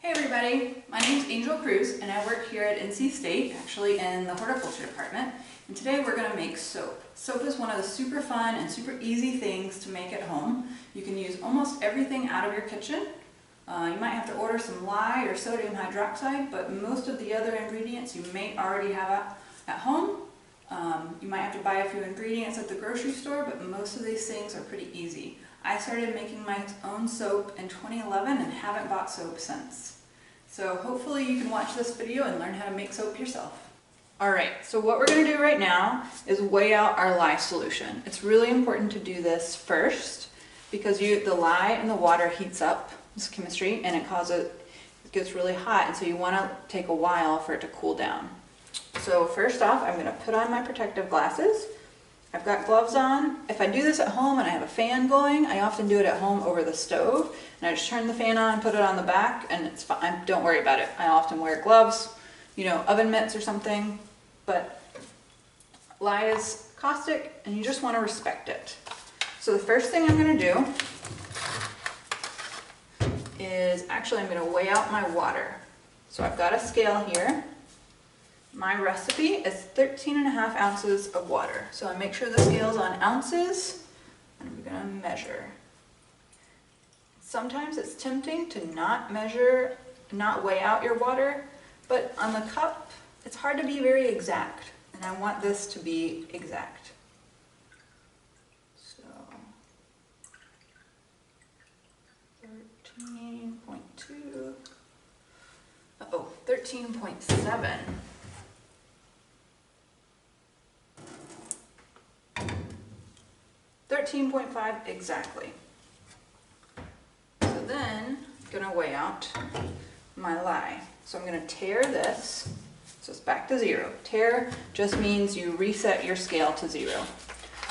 Hey everybody, my name is Cruz and I work here at NC State, actually in the horticulture department. And today we're going to make soap. Soap is one of the super fun and super easy things to make at home. You can use almost everything out of your kitchen. You might have to order some lye or sodium hydroxide, but most of the other ingredients you may already have at home. You might have to buy a few ingredients at the grocery store, but most of these things are pretty easy. I started making my own soap in 2011 and haven't bought soap since. So hopefully you can watch this video and learn how to make soap yourself. Alright, so what we're going to do right now is weigh out our lye solution. It's really important to do this first because the lye and the water heats up, this chemistry, and it gets really hot, and so you want to take a while for it to cool down. So first off, I'm going to put on my protective glasses. I've got gloves on. If I do this at home and I have a fan going, I often do it at home over the stove, and I just turn the fan on, put it on the back, and it's fine. Don't worry about it. I often wear gloves, oven mitts or something, but lye is caustic and you just want to respect it. So the first thing I'm going to do is actually I'm going to weigh out my water. So I've got a scale here. My recipe is 13.5 ounces of water. So I make sure the scale's on ounces, and I'm going to measure. Sometimes it's tempting to not weigh out your water, but on the cup, it's hard to be very exact, and I want this to be exact. So, 13.2, 13.7. 13.5 exactly. So then I'm going to weigh out my lye. So I'm going to tare this, so it's back to 0. Tare just means you reset your scale to 0.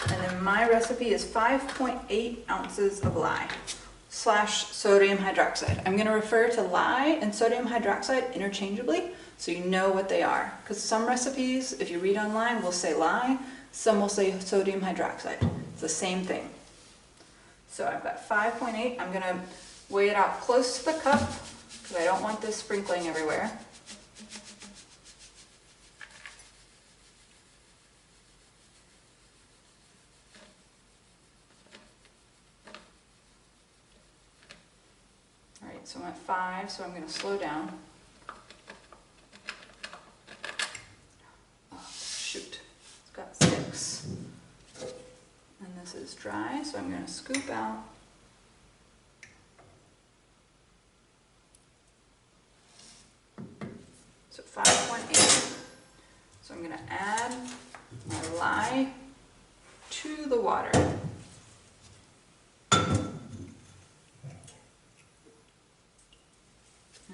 And then my recipe is 5.8 ounces of lye / sodium hydroxide. I'm going to refer to lye and sodium hydroxide interchangeably so you know what they are. Because some recipes, if you read online, will say lye, some will say sodium hydroxide. It's the same thing. So I've got 5.8. I'm going to weigh it out close to the cup because I don't want this sprinkling everywhere. Alright, so I'm at 5, so I'm going to slow down. Oh, shoot. It's got 6. And this is dry, so I'm going to scoop out. So 5.8. So I'm going to add my lye to the water. And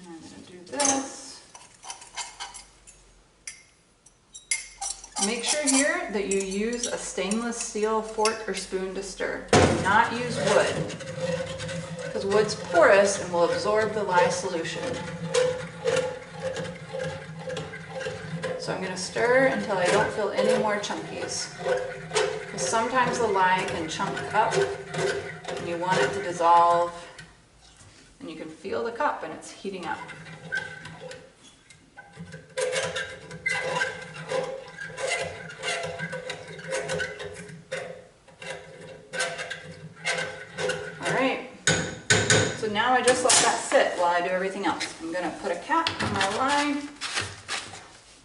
I'm going to do this. Make sure here that you use a stainless steel fork or spoon to stir. Do not use wood, because wood's porous and will absorb the lye solution. So I'm going to stir until I don't feel any more chunkies. Because sometimes the lye can chunk up and you want it to dissolve, and you can feel the cup and it's heating up. So now I just let that sit while I do everything else. I'm going to put a cap on my lye.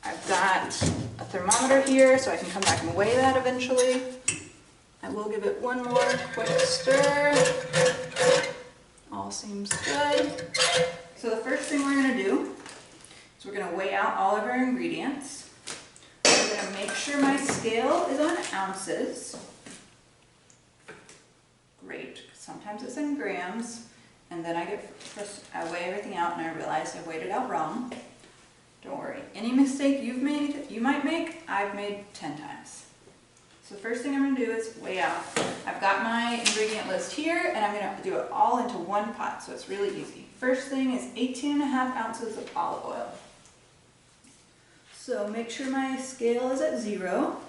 I've got a thermometer here so I can come back and weigh that eventually. I will give it one more quick stir. All seems good. So the first thing we're going to do is we're going to weigh out all of our ingredients. I'm going to make sure my scale is on ounces. Great. Sometimes it's in grams. And then I weigh everything out and I realize I weighed it out wrong. Don't worry. Any mistake you might make, I've made 10 times. So the first thing I'm going to do is weigh out. I've got my ingredient list here and I'm going to do it all into one pot, so it's really easy. First thing is 18.5 ounces of olive oil. So make sure my scale is at 0.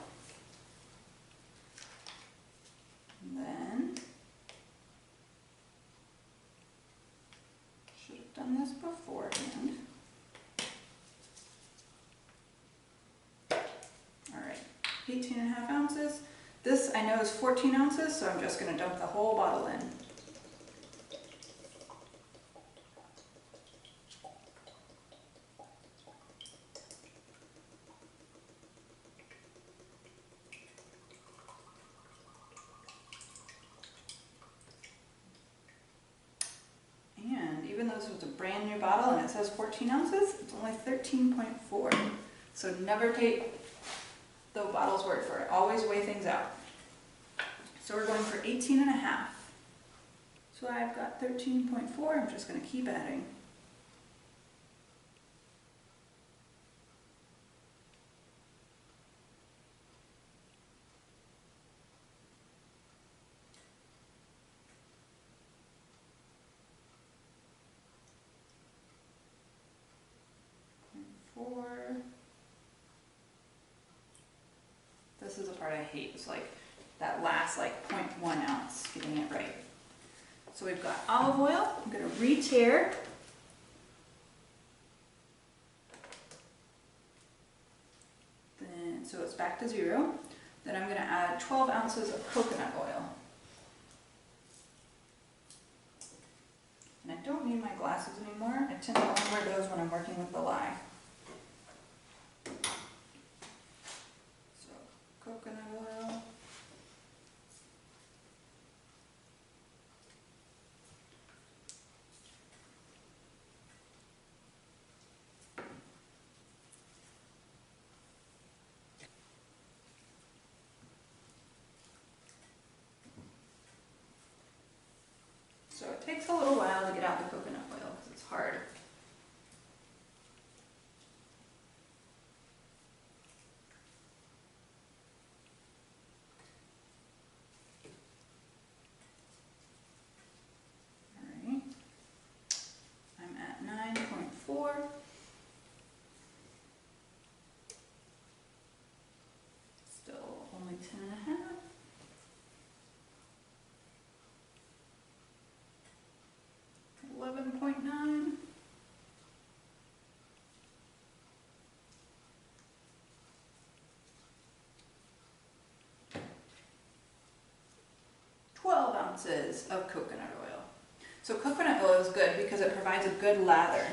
And then done this beforehand. All right, 18.5 ounces. This I know is 14 ounces, so I'm just going to dump the whole bottle in. Even though this was a brand new bottle and it says 14 ounces, it's only 13.4. So never take the bottle's word for it. Always weigh things out. So we're going for 18.5. So I've got 13.4. I'm just going to keep adding. This is the part I hate. It's like that last 0.1 ounce, getting it right. So we've got olive oil. I'm going to re-tare. Then, so it's back to 0. Then I'm going to add 12 ounces of coconut oil. And I don't need my glasses anymore. I tend to only wear those when I'm working with the lye. Coconut oil. So it takes a little while to get out the coconut oil because it's hard. Still only 10.5. $11.9. Of coconut oil. So coconut oil is good because it provides a good lather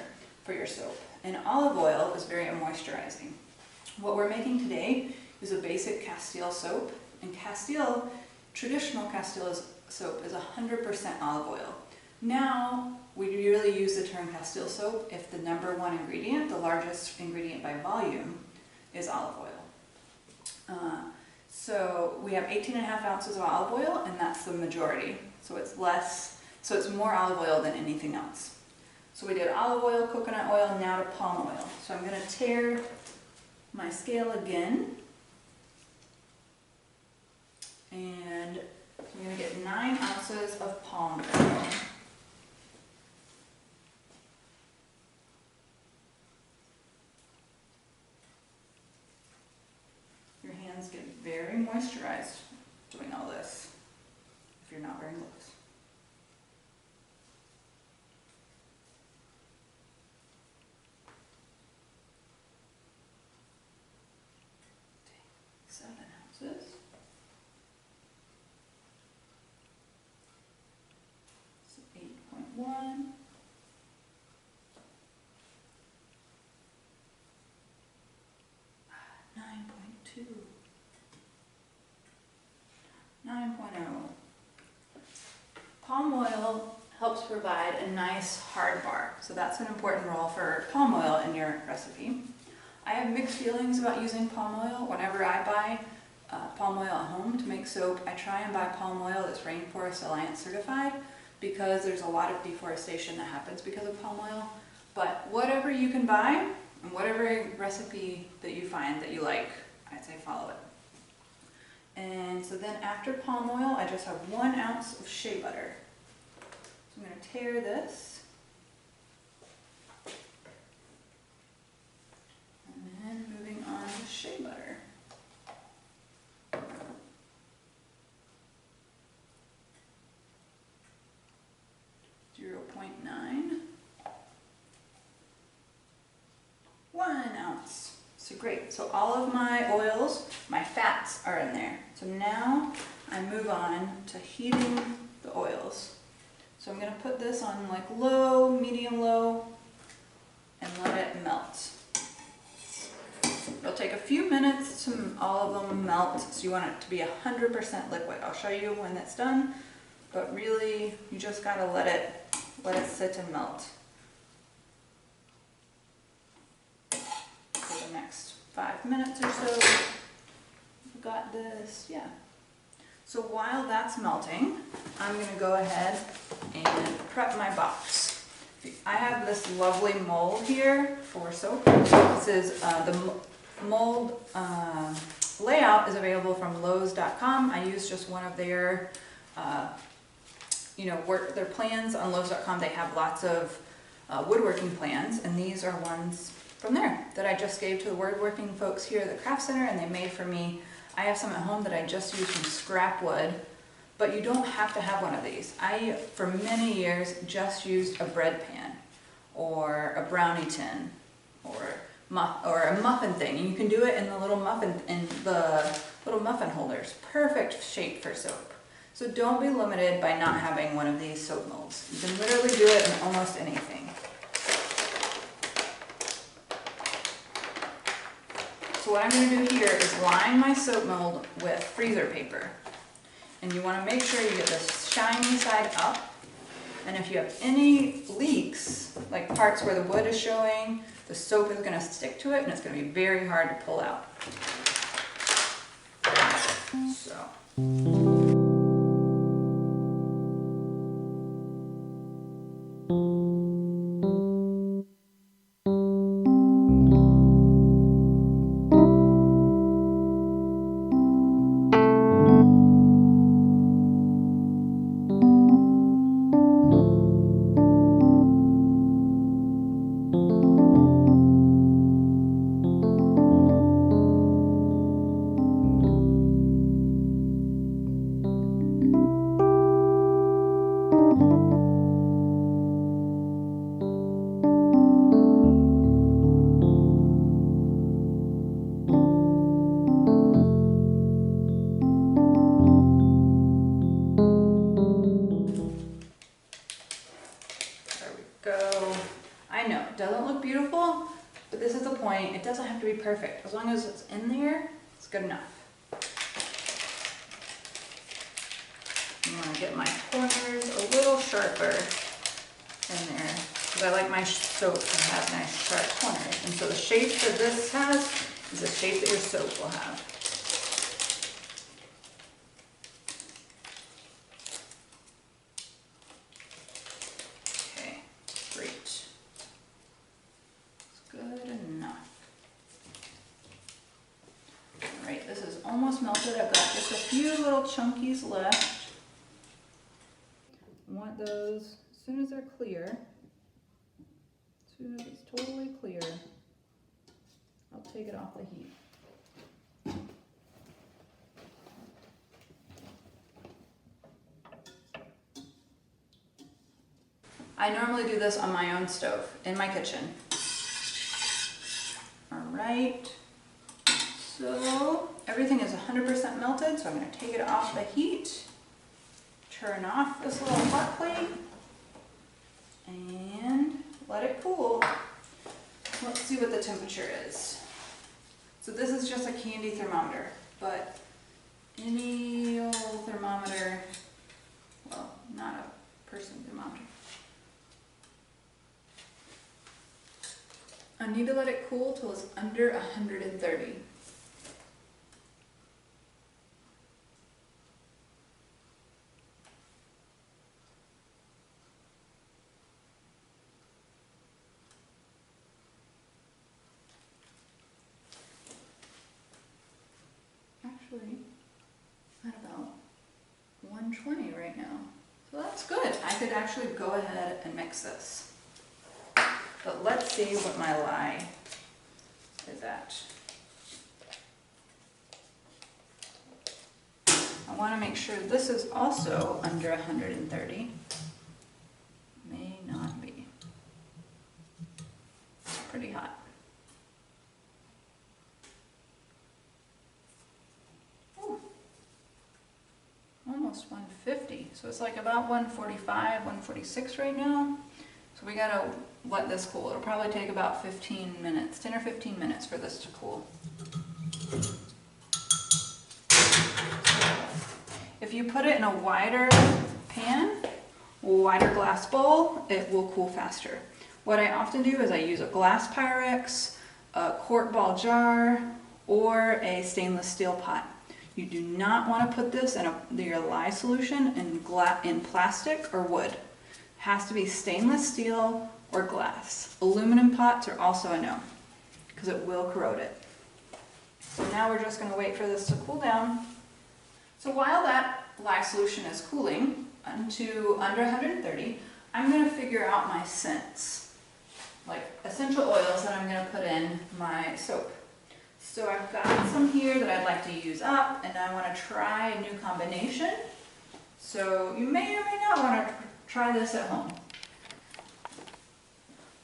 for your soap. And olive oil is very moisturizing. What we're making today is a basic Castile soap. And Castile, traditional Castile soap is 100% olive oil. Now, we really use the term Castile soap if the #1 ingredient, the largest ingredient by volume, is olive oil. So we have 18.5 ounces of olive oil, and that's the majority. So it's less, so it's more olive oil than anything else. So we did olive oil, coconut oil, now to palm oil. So I'm going to tare my scale again. And I'm going to get 9 ounces of palm oil. Your hands get very moisturized doing all this if you're not wearing gloves. Take 7 ounces. So 8.1. 9.2. 9.0. Palm oil helps provide a nice hard bar, so that's an important role for palm oil in your recipe. I have mixed feelings about using palm oil. Whenever I buy palm oil at home to make soap, I try and buy palm oil that's Rainforest Alliance certified because there's a lot of deforestation that happens because of palm oil. But whatever you can buy and whatever recipe that you find that you like, I'd say follow it. And so then after palm oil, I just have 1 ounce of shea butter. So I'm going to tare this. And then moving on to shea butter. .9. So great, so all of my oils, my fats are in there. So now I move on to heating the oils. So I'm gonna put this on like low, medium low, and let it melt. It'll take a few minutes to all of them melt, so you want it to be 100% liquid. I'll show you when that's done, but really you just gotta let it sit and melt for the next 5 minutes or so. We've got this, yeah. So while that's melting, I'm gonna go ahead and prep my box. I have this lovely mold here for soap. This is the mold layout is available from Lowe's.com. I use just one of their, their plans on Lowe's.com. They have lots of woodworking plans, and these are ones from there that I just gave to the woodworking folks here at the craft center, and they made for me. I have some at home that I just use from scrap wood, but you don't have to have one of these. I, for many years, just used a bread pan or a brownie tin or a muffin thing. And you can do it in the little muffin holders. Perfect shape for soap. So don't be limited by not having one of these soap molds. You can literally do it in almost anything. So what I'm going to do here is line my soap mold with freezer paper. And you want to make sure you get the shiny side up. And if you have any leaks, like parts where the wood is showing, the soap is going to stick to it and it's going to be very hard to pull out. So. I know, it doesn't look beautiful, but this is the point. It doesn't have to be perfect. As long as it's in there, it's good enough. I'm going to get my corners a little sharper in there, because I like my soap to have nice sharp corners. And so the shape that this has is the shape that your soap will have. Almost melted. I've got just a few little chunkies left. I want those as soon as they're clear. As soon as it's totally clear, I'll take it off the heat. I normally do this on my own stove in my kitchen. All right. So everything is 100% melted, so I'm going to take it off the heat, turn off this little hot plate, and let it cool. Let's see what the temperature is. So this is just a candy thermometer, but any old thermometer, well, not a person thermometer. I need to let it cool till it's under 130. Actually, at about 120 right now. So that's good. I could actually go ahead and mix this. But let's see what my lye is at. I want to make sure this is also under 130. May not be. It's pretty hot. almost 150. So it's like about 145, 146 right now. So we gotta let this cool. It'll probably take about 15 minutes, 10 or 15 minutes for this to cool. If you put it in a wider pan, wider glass bowl, it will cool faster. What I often do is I use a glass Pyrex, a quart ball jar, or a stainless steel pot. You do not want to put this in your lye solution in plastic or wood. It has to be stainless steel or glass. Aluminum pots are also a no, because it will corrode it. So now we're just going to wait for this to cool down. So while that lye solution is cooling to under 130, I'm going to figure out my scents, like essential oils that I'm going to put in my soap. So I've got some here that I'd like to use up, and I want to try a new combination. So you may or may not want to try this at home.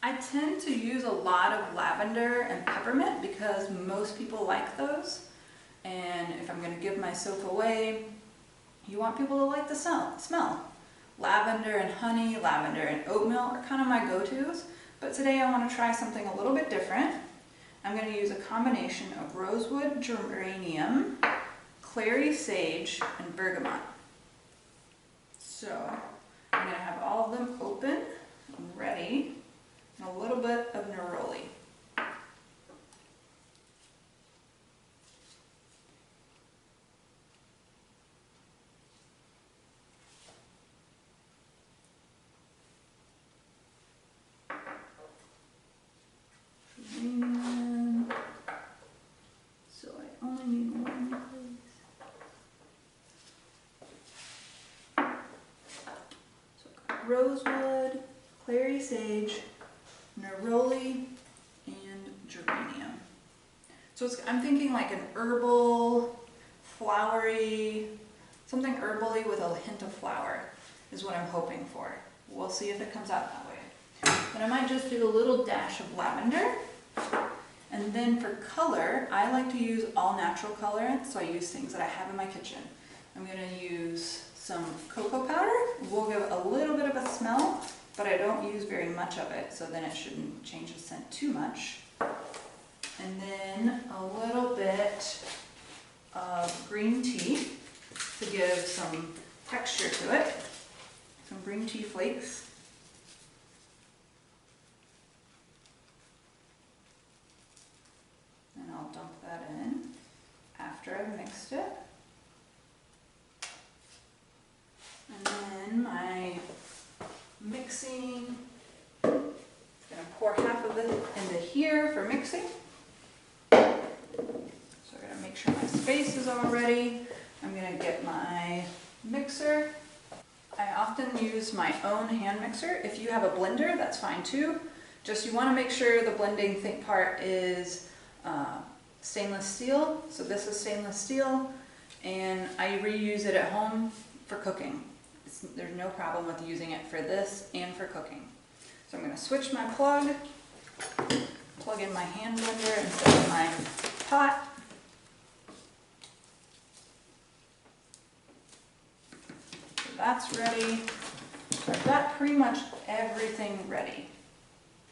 I tend to use a lot of lavender and peppermint because most people like those. And if I'm going to give my soap away, you want people to like the smell. Lavender and honey, lavender and oatmeal are kind of my go-tos. But today I want to try something a little bit different. I'm going to use a combination of rosewood, geranium, clary sage, and bergamot. So I'm going to have all of them open and ready, and a little bit of neroli. So I only need one, please. So I've got rosewood, clary sage, neroli, and geranium. So I'm thinking like an herbal, flowery, something herbally with a hint of flower is what I'm hoping for. We'll see if it comes out that way. But I might just do a little dash of lavender. And then for color, I like to use all natural colorants, so I use things that I have in my kitchen. I'm going to use some cocoa powder. We'll give a little bit of a smell, but I don't use very much of it, so then it shouldn't change the scent too much. And then a little bit of green tea to give some texture to it. Some green tea flakes. And I'll dump that in after I've mixed it. And then my mixing, I'm going to pour half of it into here for mixing. So I'm going to make sure my space is all ready. I'm going to get my mixer. I often use my own hand mixer. If you have a blender, that's fine too. Just you want to make sure the blending part is stainless steel. So this is stainless steel, and I reuse it at home for cooking. There's no problem with using it for this and for cooking. So I'm going to switch my plug in my hand blender instead of my pot. So that's ready. So I've got pretty much everything ready.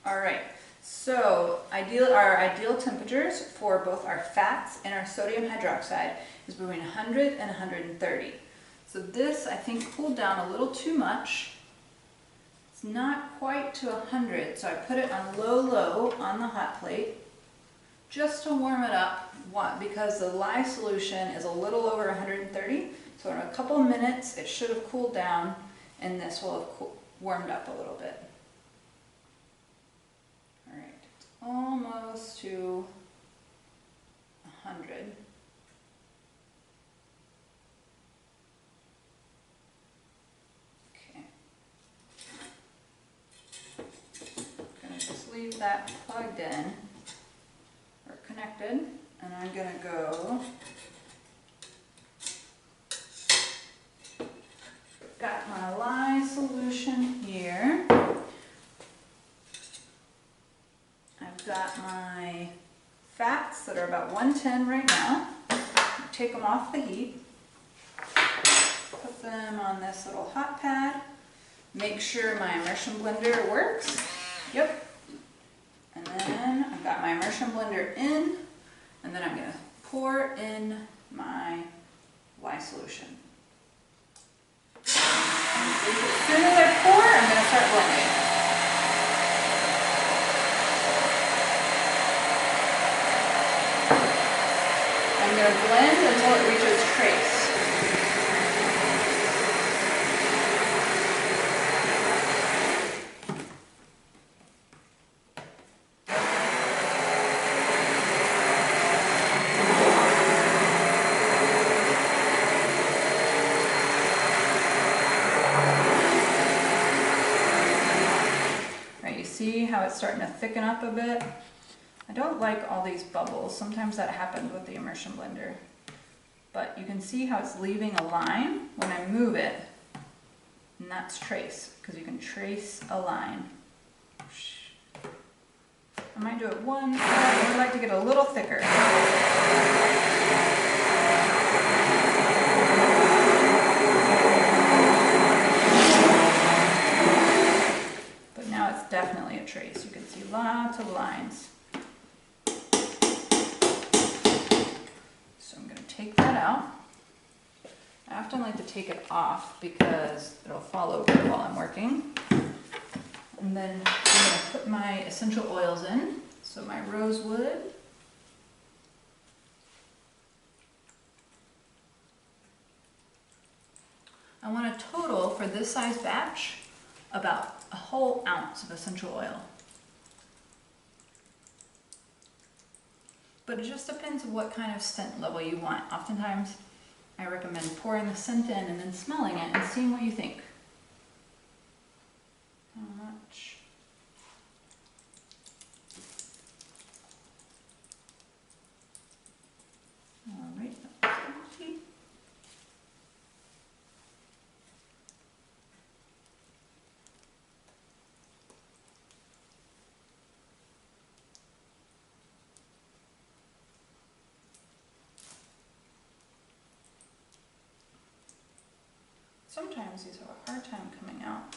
All right. So our ideal temperatures for both our fats and our sodium hydroxide is between 100 and 130. So this, I think, cooled down a little too much. It's not quite to 100, so I put it on low on the hot plate just to warm it up, because the lye solution is a little over 130. So in a couple of minutes, it should have cooled down, and this will have warmed up a little bit. Almost to 100. Okay. I'm going to just leave that plugged in or connected, and I'm going to go. Got my lye solution here. Got my fats that are about 110 right now. Take them off the heat. put them on this little hot pad. Make sure my immersion blender works. Yep. And then I've got my immersion blender in, and then I'm going to pour in my lye solution. As soon as I pour, I'm going to start blending. I'm going to blend until it reaches trace. See how it's starting to thicken up a bit? I don't like all these bubbles. Sometimes that happens with the immersion blender. But you can see how it's leaving a line when I move it. And that's trace, because you can trace a line. I might do it one, but I would like to get a little thicker. Now it's definitely a trace. You can see lots of lines. So I'm going to take that out. I often like to take it off because it'll fall over while I'm working. And then I'm going to put my essential oils in. So my rosewood. I want a total for this size batch about a whole ounce of essential oil. But it just depends on what kind of scent level you want. Oftentimes, I recommend pouring the scent in and then smelling it and seeing what you think. How much? All right, that's empty. Sometimes these have a hard time coming out.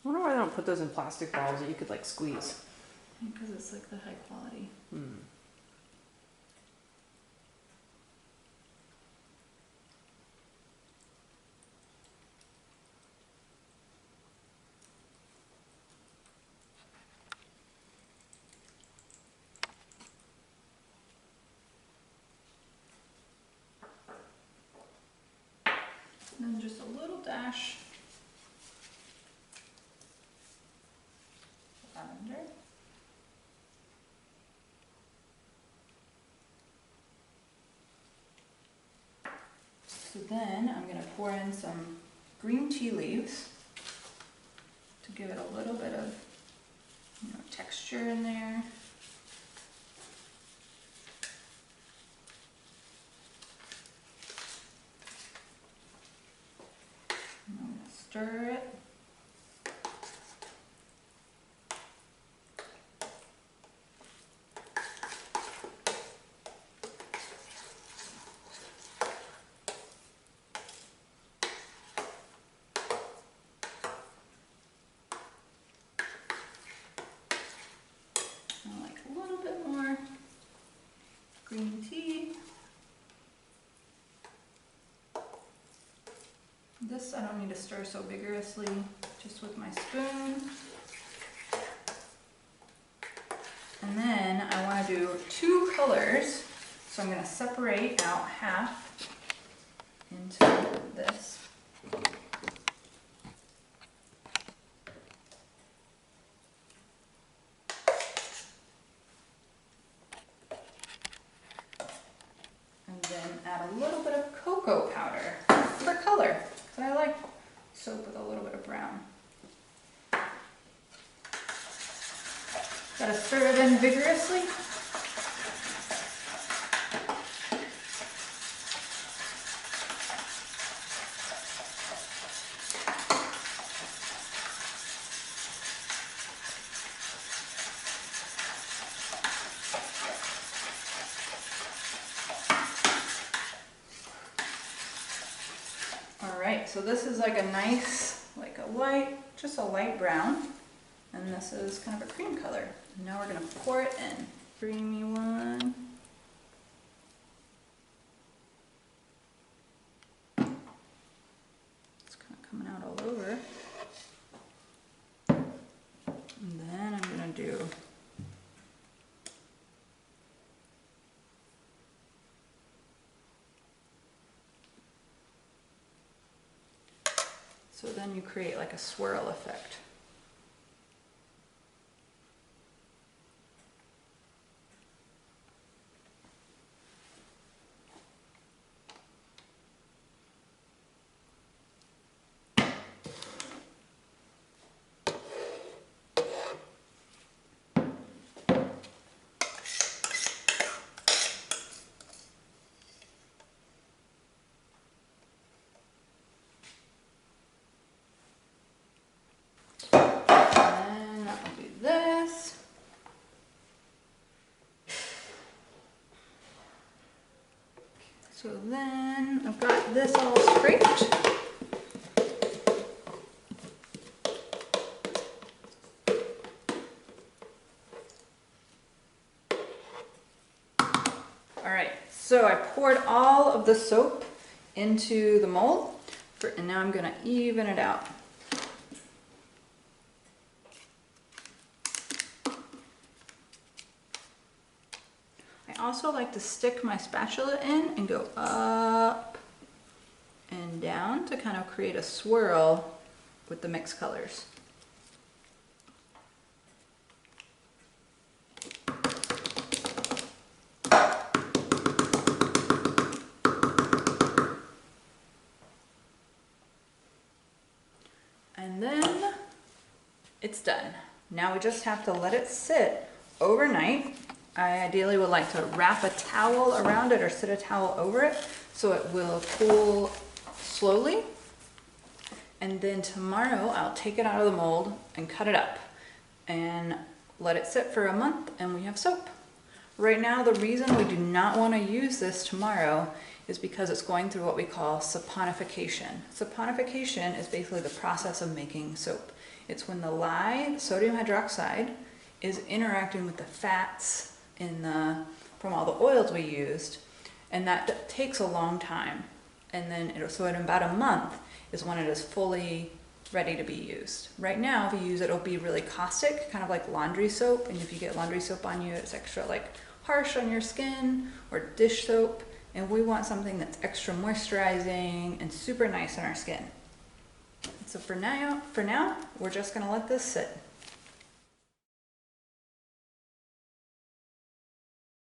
I wonder why they don't put those in plastic bottles that you could like squeeze. Because it's like the high quality. And then just a little dash of lavender. So then I'm going to pour in some green tea leaves to give it a little bit of texture in there. I'm going to stir it. I like a little bit more green tea. This I don't need to stir so vigorously, just with my spoon. And then I want to do 2 colors, so I'm going to separate out half into this. And then add a little bit of cocoa powder for color. So I like soap with a little bit of brown. Gotta stir it in vigorously. All right, so this is like a nice, like a light, just a light brown. And this is kind of a cream color. Now we're gonna pour it in. Creamy one. It's kind of coming out all over. And then I'm gonna do so then you create like a swirl effect. So then I've got this all scraped. All right, so I poured all of the soap into the mold, and now I'm gonna even it out. I also like to stick my spatula in and go up and down to kind of create a swirl with the mixed colors. And then it's done. Now we just have to let it sit overnight. I ideally would like to wrap a towel around it or sit a towel over it so it will cool slowly. And then tomorrow I'll take it out of the mold and cut it up and let it sit for a month and we have soap. Right now, the reason we do not want to use this tomorrow is because it's going through what we call saponification. Saponification is basically the process of making soap. It's when the lye, sodium hydroxide, is interacting with the fats from all the oils we used, and that takes a long time. And then, so in about a month is when it is fully ready to be used. Right now, if you use it, it'll be really caustic, kind of like laundry soap. And if you get laundry soap on you, it's extra like harsh on your skin, or dish soap. And we want something that's extra moisturizing and super nice on our skin. So for now, we're just gonna let this sit.